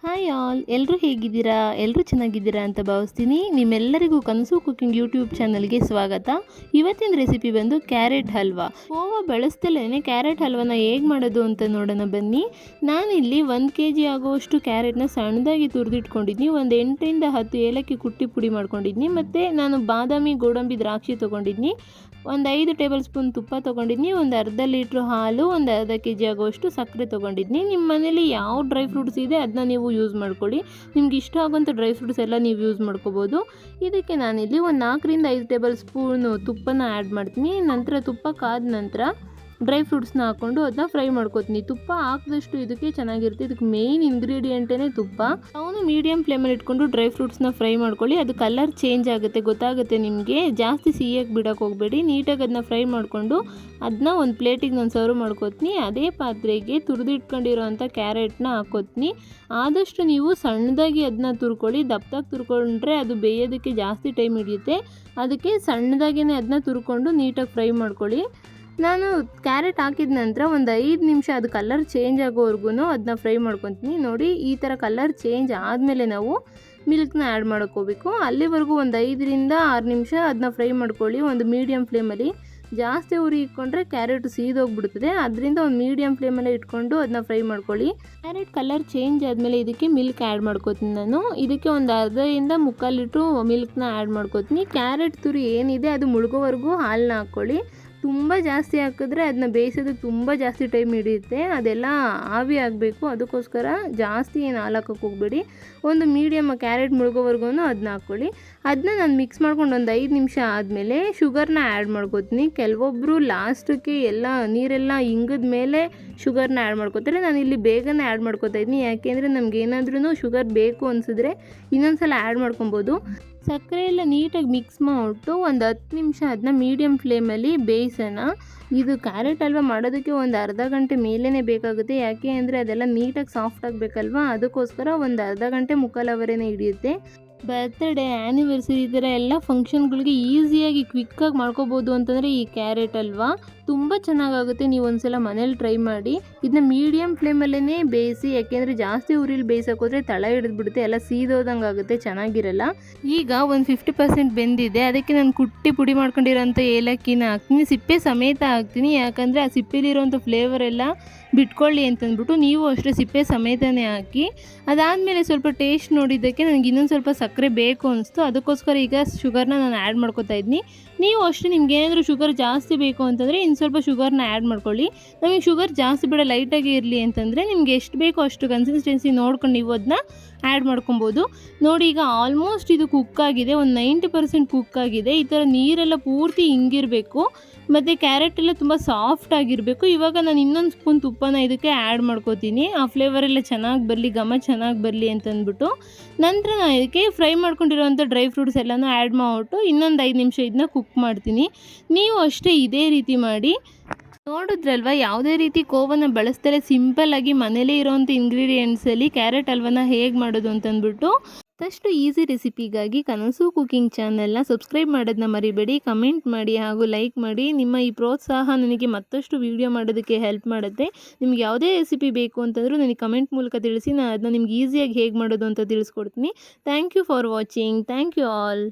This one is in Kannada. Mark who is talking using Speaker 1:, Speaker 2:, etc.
Speaker 1: ಹಾಯ್ ಆಲ್, ಎಲ್ಲರೂ ಹೇಗಿದ್ದೀರಾ? ಎಲ್ಲರೂ ಚೆನ್ನಾಗಿದ್ದೀರಾ ಅಂತ ಭಾವಿಸ್ತೀನಿ. ನಿಮ್ಮೆಲ್ಲರಿಗೂ ಕನಸು ಕುಕಿಂಗ್ ಯೂಟ್ಯೂಬ್ ಚಾನಲ್ಗೆ ಸ್ವಾಗತ. ಇವತ್ತಿನ ರೆಸಿಪಿ ಬಂದು ಕ್ಯಾರೆಟ್ ಹಲ್ವಾ. ಕೋವಾ ಬಳಸ್ದಲೇ ಕ್ಯಾರೆಟ್ ಹಲ್ವಾನ ಹೇಗೆ ಮಾಡೋದು ಅಂತ ನೋಡೋಣ ಬನ್ನಿ. ನಾನಿಲ್ಲಿ 1 kg ಆಗುವಷ್ಟು ಕ್ಯಾರೆಟ್ನ ಸಣ್ಣದಾಗಿ ತುರಿದಿಟ್ಕೊಂಡಿದ್ದೀನಿ. ಒಂದು 8ರಿಂದ 10 ಏಲಕ್ಕಿ ಕುಟ್ಟಿ ಪುಡಿ ಮಾಡ್ಕೊಂಡಿದ್ದೀನಿ. ಮತ್ತು ನಾನು ಬಾದಾಮಿ, ಗೋಡಂಬಿ, ದ್ರಾಕ್ಷಿ ತೊಗೊಂಡಿದ್ದೀನಿ. ಒಂದು 5 ಟೇಬಲ್ ಸ್ಪೂನ್ ತುಪ್ಪ ತೊಗೊಂಡಿದ್ದೀನಿ. ಒಂದು ಅರ್ಧ ಲೀಟ್ರ್ ಹಾಲು, ಒಂದು ಅರ್ಧ kg ಆಗುವಷ್ಟು ಸಕ್ಕರೆ ತೊಗೊಂಡಿದ್ದೀನಿ. ನಿಮ್ಮ ಮನೇಲಿ ಯಾವ ಡ್ರೈ ಫ್ರೂಟ್ಸ್ ಇದೆ ಅದನ್ನ ನೀವು ಯೂಸ್ ಮಾಡ್ಕೊಳ್ಳಿ. ನಿಮ್ಗೆ ಇಷ್ಟ ಆಗೋಂಥ ಡ್ರೈ ಫ್ರೂಟ್ಸ್ ಎಲ್ಲ ನೀವು ಯೂಸ್ ಮಾಡ್ಕೋಬೋದು. ಇದಕ್ಕೆ ನಾನಿಲ್ಲಿ ಒಂದು 4ರಿಂದ 5 ಟೇಬಲ್ ಸ್ಪೂನು ತುಪ್ಪನ ಆ್ಯಡ್ ಮಾಡ್ತೀನಿ. ನಂತರ ತುಪ್ಪ ಕಾದ ನಂತರ ಡ್ರೈ ಫ್ರೂಟ್ಸ್ನ ಹಾಕ್ಕೊಂಡು ಅದನ್ನ ಫ್ರೈ ಮಾಡ್ಕೊತೀನಿ. ತುಪ್ಪ ಹಾಕಿದಷ್ಟು ಇದಕ್ಕೆ ಚೆನ್ನಾಗಿರುತ್ತೆ. ಇದಕ್ಕೆ ಮೇಯ್ನ್ ಇಂಗ್ರೀಡಿಯೆಂಟೇ ತುಪ್ಪ. ಅವನು ಮೀಡಿಯಮ್ ಫ್ಲೇಮಲ್ಲಿ ಇಟ್ಕೊಂಡು ಡ್ರೈ ಫ್ರೂಟ್ಸ್ನ ಫ್ರೈ ಮಾಡ್ಕೊಳ್ಳಿ. ಅದು ಕಲರ್ ಚೇಂಜ್ ಆಗುತ್ತೆ, ಗೊತ್ತಾಗುತ್ತೆ ನಿಮಗೆ. ಜಾಸ್ತಿ ಸಿಹಿಯಾಗಿ ಬಿಡೋಕೆ ಹೋಗಬೇಡಿ. ನೀಟಾಗಿ ಅದನ್ನ ಫ್ರೈ ಮಾಡಿಕೊಂಡು ಅದನ್ನ ಒಂದು ಪ್ಲೇಟಿಗೆ ನಾನು ಸರ್ವ್ ಮಾಡ್ಕೊತೀನಿ. ಅದೇ ಪಾತ್ರೆಗೆ ತುರಿದಿಟ್ಕೊಂಡಿರೋಂಥ ಕ್ಯಾರೆಟ್ನ ಹಾಕ್ಕೊತೀನಿ. ಆದಷ್ಟು ನೀವು ಸಣ್ಣದಾಗಿ ಅದನ್ನ ತುರ್ಕೊಳ್ಳಿ. ದಪ್ಪದಾಗಿ ತುರ್ಕೊಂಡ್ರೆ ಅದು ಬೇಯೋದಕ್ಕೆ ಜಾಸ್ತಿ ಟೈಮ್ ಹಿಡಿಯುತ್ತೆ. ಅದಕ್ಕೆ ಸಣ್ಣದಾಗಿಯೇ ಅದನ್ನ ತುರ್ಕೊಂಡು ನೀಟಾಗಿ ಫ್ರೈ ಮಾಡ್ಕೊಳ್ಳಿ. ನಾನು ಕ್ಯಾರೆಟ್ ಹಾಕಿದ ನಂತರ ಒಂದು 5 ನಿಮಿಷ ಅದು ಕಲರ್ ಚೇಂಜ್ ಆಗೋವರೆಗೂ ಅದನ್ನ ಫ್ರೈ ಮಾಡ್ಕೊತೀನಿ. ನೋಡಿ, ಈ ಥರ ಕಲರ್ ಚೇಂಜ್ ಆದಮೇಲೆ ನಾವು ಮಿಲ್ಕ್ನ ಆ್ಯಡ್ ಮಾಡ್ಕೋಬೇಕು. ಅಲ್ಲಿವರೆಗೂ ಒಂದು 5ರಿಂದ 6 ನಿಮಿಷ ಅದನ್ನ ಫ್ರೈ ಮಾಡ್ಕೊಳ್ಳಿ ಒಂದು ಮೀಡಿಯಮ್ ಫ್ಲೇಮಲ್ಲಿ. ಜಾಸ್ತಿ ಉರಿ ಇಟ್ಕೊಂಡ್ರೆ ಕ್ಯಾರೆಟ್ ಸೀದೋಗ್ಬಿಡ್ತದೆ. ಅದರಿಂದ ಒಂದು ಮೀಡಿಯಮ್ ಫ್ಲೇಮಲ್ಲೇ ಇಟ್ಕೊಂಡು ಅದನ್ನ ಫ್ರೈ ಮಾಡ್ಕೊಳ್ಳಿ. ಕ್ಯಾರೆಟ್ ಕಲರ್ ಚೇಂಜ್ ಆದಮೇಲೆ ಇದಕ್ಕೆ ಮಿಲ್ಕ್ ಆ್ಯಡ್ ಮಾಡ್ಕೋತೀನಿ ನಾನು. ಇದಕ್ಕೆ ಒಂದು ಅರ್ಧದಿಂದ 3/4 ಲೀಟ್ರು ಮಿಲ್ಕ್ನ ಆ್ಯಡ್ ಮಾಡ್ಕೋತೀನಿ. ಕ್ಯಾರೆಟ್ ತುರಿ ಏನಿದೆ ಅದು ಮುಳುಗೋವರೆಗೂ ಹಾಲನ್ನ ಹಾಕ್ಕೊಳ್ಳಿ. ತುಂಬ ಜಾಸ್ತಿ ಹಾಕಿದ್ರೆ ಅದನ್ನ ಬೇಯಿಸೋದಕ್ಕೆ ತುಂಬ ಜಾಸ್ತಿ ಟೈಮ್ ಹಿಡಿಯುತ್ತೆ. ಅದೆಲ್ಲ ಆವಿ ಆಗಬೇಕು. ಅದಕ್ಕೋಸ್ಕರ ಜಾಸ್ತಿ ಏನು ಹಾಲು ಹಾಕೋಕ್ಕೆ ಹೋಗಬೇಡಿ. ಒಂದು ಮೀಡಿಯಮ್ ಕ್ಯಾರೆಟ್ ಮುಳುಗೋವರೆಗೂ ಅದನ್ನ ಹಾಕ್ಕೊಳ್ಳಿ. ಅದನ್ನ ನಾನು ಮಿಕ್ಸ್ ಮಾಡ್ಕೊಂಡು ಒಂದು 5 ನಿಮಿಷ ಆದಮೇಲೆ ಶುಗರ್ನ ಆ್ಯಡ್ ಮಾಡ್ಕೋತೀನಿ. ಕೆಲವೊಬ್ಬರು ಲಾಸ್ಟಕ್ಕೆ ಎಲ್ಲ ನೀರೆಲ್ಲ ಇಂಗಿದ ಮೇಲೆ ಶುಗರ್ನ ಆ್ಯಡ್ ಮಾಡ್ಕೋತಾರೆ. ನಾನು ಇಲ್ಲಿ ಬೇಗನೆ ಆ್ಯಡ್ ಮಾಡ್ಕೋತಾ ಇದ್ದೀನಿ. ಯಾಕೆಂದರೆ ನಮ್ಗೆ ಏನಾದ್ರೂ ಶುಗರ್ ಬೇಕು ಅನಿಸಿದ್ರೆ ಇನ್ನೊಂದು ಸಲ ಆ್ಯಡ್ ಮಾಡ್ಕೊಬೋದು. ಸಕ್ಕರೆ ಎಲ್ಲ ನೀಟಾಗಿ ಮಿಕ್ಸ್ ಮಾಡಿಬಿಟ್ಟು ಒಂದು 10 ನಿಮಿಷ ಅದನ್ನ ಮೀಡಿಯಮ್ ಫ್ಲೇಮಲ್ಲಿ ಬೇಯಿಸೋಣ. ಇದು ಕ್ಯಾರೆಟ್ ಹಲ್ವಾ ಮಾಡೋದಕ್ಕೆ ಒಂದು ಅರ್ಧ ಗಂಟೆ ಮೇಲೇ ಬೇಕಾಗುತ್ತೆ. ಯಾಕೆ ಅಂದರೆ ಅದೆಲ್ಲ ನೀಟಾಗಿ ಸಾಫ್ಟ್ ಆಗಬೇಕಲ್ವ. ಅದಕ್ಕೋಸ್ಕರ ಒಂದು ಅರ್ಧ ಗಂಟೆ, ಮುಕ್ಕಾಲು ಅವರೇನೇ ಹಿಡಿಯುತ್ತೆ. ಬರ್ತ್ಡೇ, ಆ್ಯನಿವರ್ಸರಿ ಈ ಥರ ಎಲ್ಲ ಫಂಕ್ಷನ್ಗಳಿಗೆ ಈಸಿಯಾಗಿ ಕ್ವಿಕ್ಕಾಗಿ ಮಾಡ್ಕೋಬೋದು ಅಂತಂದರೆ ಈ ಕ್ಯಾರೆಟ್ ಹಲ್ವಾ ತುಂಬ ಚೆನ್ನಾಗಾಗುತ್ತೆ. ನೀವು ಒಂದು ಸಲ ಮನೇಲಿ ಟ್ರೈ ಮಾಡಿ. ಇದನ್ನ ಮೀಡಿಯಮ್ ಫ್ಲೇಮಲ್ಲೇ ಬೇಯಿಸಿ. ಯಾಕೆಂದರೆ ಜಾಸ್ತಿ ಉರಿಲಿ ಬೇಯಿಸೋಕೆ ಹೋದರೆ ತಳ ಹಿಡಿದ್ಬಿಡುತ್ತೆ, ಎಲ್ಲ ಸೀದೋದಂಗೆ ಆಗುತ್ತೆ, ಚೆನ್ನಾಗಿರಲ್ಲ. ಈಗ ಒಂದು 50% ಬೆಂದಿದೆ. ಅದಕ್ಕೆ ನಾನು ಕುಟ್ಟಿ ಪುಡಿ ಮಾಡ್ಕೊಂಡಿರೋಂಥ ಏಲಕ್ಕಿನ ಹಾಕ್ತೀನಿ. ಸಿಪ್ಪೆ ಸಮೇತ ಹಾಕ್ತೀನಿ. ಯಾಕಂದರೆ ಆ ಸಿಪ್ಪೆಲಿರೋಂಥ ಫ್ಲೇವರ್ ಎಲ್ಲ ಬಿಟ್ಕೊಳ್ಳಿ ಅಂತಂದ್ಬಿಟ್ಟು ನೀವು ಅಷ್ಟೇ ಸಿಪ್ಪೆ ಸಮೇತನೇ ಹಾಕಿ. ಅದಾದಮೇಲೆ ಸ್ವಲ್ಪ ಟೇಸ್ಟ್ ನೋಡಿದ್ದಕ್ಕೆ ನನಗೆ ಇನ್ನೊಂದು ಸ್ವಲ್ಪ ಸಕ್ಕರೆ ಬೇಕು ಅನಿಸ್ತು. ಅದಕ್ಕೋಸ್ಕರ ಈಗ ಶುಗರ್ನ ನಾನು ಆ್ಯಡ್ ಮಾಡ್ಕೊತಾ ಇದ್ದೀನಿ. ನೀವು ಅಷ್ಟೇ ನಿಮ್ಗೆ ಏನಾದರೂ ಶುಗರ್ ಜಾಸ್ತಿ ಬೇಕು ಅಂತಂದರೆ ಇನ್ನು ಸ್ವಲ್ಪ ಶುಗರ್ನ ಆ್ಯಡ್ ಮಾಡ್ಕೊಳ್ಳಿ. ನಮಗೆ ಶುಗರ್ ಜಾಸ್ತಿ ಬೇಡ, ಲೈಟಾಗಿ ಇರಲಿ ಅಂತಂದರೆ ನಿಮ್ಗೆ ಎಷ್ಟು ಬೇಕೋ ಅಷ್ಟು ಕನ್ಸಿಸ್ಟೆನ್ಸಿ ನೋಡ್ಕೊಂಡು ನೀವು ಅದನ್ನ ಆ್ಯಡ್ ಮಾಡ್ಕೊಬೋದು. ನೋಡಿ, ಈಗ ಆಲ್ಮೋಸ್ಟ್ ಇದು ಕುಕ್ಕಾಗಿದೆ. ಒಂದು 90% ಕುಕ್ಕಾಗಿದೆ. ಈ ಥರ ನೀರೆಲ್ಲ ಪೂರ್ತಿ ಹಿಂಗಿರಬೇಕು ಮತ್ತು ಕ್ಯಾರೆಟ್ ಎಲ್ಲ ತುಂಬ ಸಾಫ್ಟ್ ಆಗಿರಬೇಕು. ಇವಾಗ ನಾನು ಇನ್ನೊಂದು ಸ್ಪೂನ್ ತುಪ್ಪನ ಇದಕ್ಕೆ ಆ್ಯಡ್ ಮಾಡ್ಕೋತೀನಿ. ಆ ಫ್ಲೇವರೆಲ್ಲ ಚೆನ್ನಾಗಿ ಬರಲಿ, ಘಮ ಚೆನ್ನಾಗಿ ಬರಲಿ ಅಂತಂದ್ಬಿಟ್ಟು. ನಂತರ ನಾನು ಇದಕ್ಕೆ ಫ್ರೈ ಮಾಡ್ಕೊಂಡಿರೋಂಥ ಡ್ರೈ ಫ್ರೂಟ್ಸ್ ಎಲ್ಲನೂ ಆ್ಯಡ್ ಮಾಡಿಬಿಟ್ಟು ಇನ್ನೊಂದು 5 ನಿಮಿಷ ಇದನ್ನ ಕುಕ್ ಮಾಡ್ತೀನಿ. ನೀವು ಅಷ್ಟೇ ಇದೇ ರೀತಿ ಮಾಡಿ. ನೋಡಿದ್ರಲ್ವ, ಯಾವುದೇ ರೀತಿ ಕೋವನ್ನ ಬಳಸ್ದಲೇ ಸಿಂಪಲ್ಲಾಗಿ ಮನೇಲೇ ಇರೋವಂಥ ಇಂಗ್ರೀಡಿಯೆಂಟ್ಸಲ್ಲಿ ಕ್ಯಾರೆಟ್ ಹಲ್ವಾನ ಹೇಗೆ ಮಾಡೋದು ಅಂತಂದ್ಬಿಟ್ಟು. ಮತ್ತಷ್ಟು ಈಸಿ ರೆಸಿಪಿಗಾಗಿ ಕನಸು ಕುಕಿಂಗ್ ಚಾನಲ್ನ ಸಬ್ಸ್ಕ್ರೈಬ್ ಮಾಡೋದನ್ನ ಮರಿಬೇಡಿ. ಕಮೆಂಟ್ ಮಾಡಿ ಹಾಗೂ ಲೈಕ್ ಮಾಡಿ. ನಿಮ್ಮ ಈ ಪ್ರೋತ್ಸಾಹ ನನಗೆ ಮತ್ತಷ್ಟು ವೀಡಿಯೋ ಮಾಡೋದಕ್ಕೆ ಹೆಲ್ಪ್ ಮಾಡುತ್ತೆ. ನಿಮ್ಗೆ ಯಾವುದೇ ರೆಸಿಪಿ ಬೇಕು ಅಂತಂದರೂ ನನಗೆ ಕಮೆಂಟ್ ಮೂಲಕ ತಿಳಿಸಿ. ನಾನು ಅದನ್ನ ನಿಮ್ಗೆ ಈಸಿಯಾಗಿ ಹೇಗೆ ಮಾಡೋದು ಅಂತ ತಿಳಿಸ್ಕೊಡ್ತೀನಿ. Thank you for watching. Thank you all.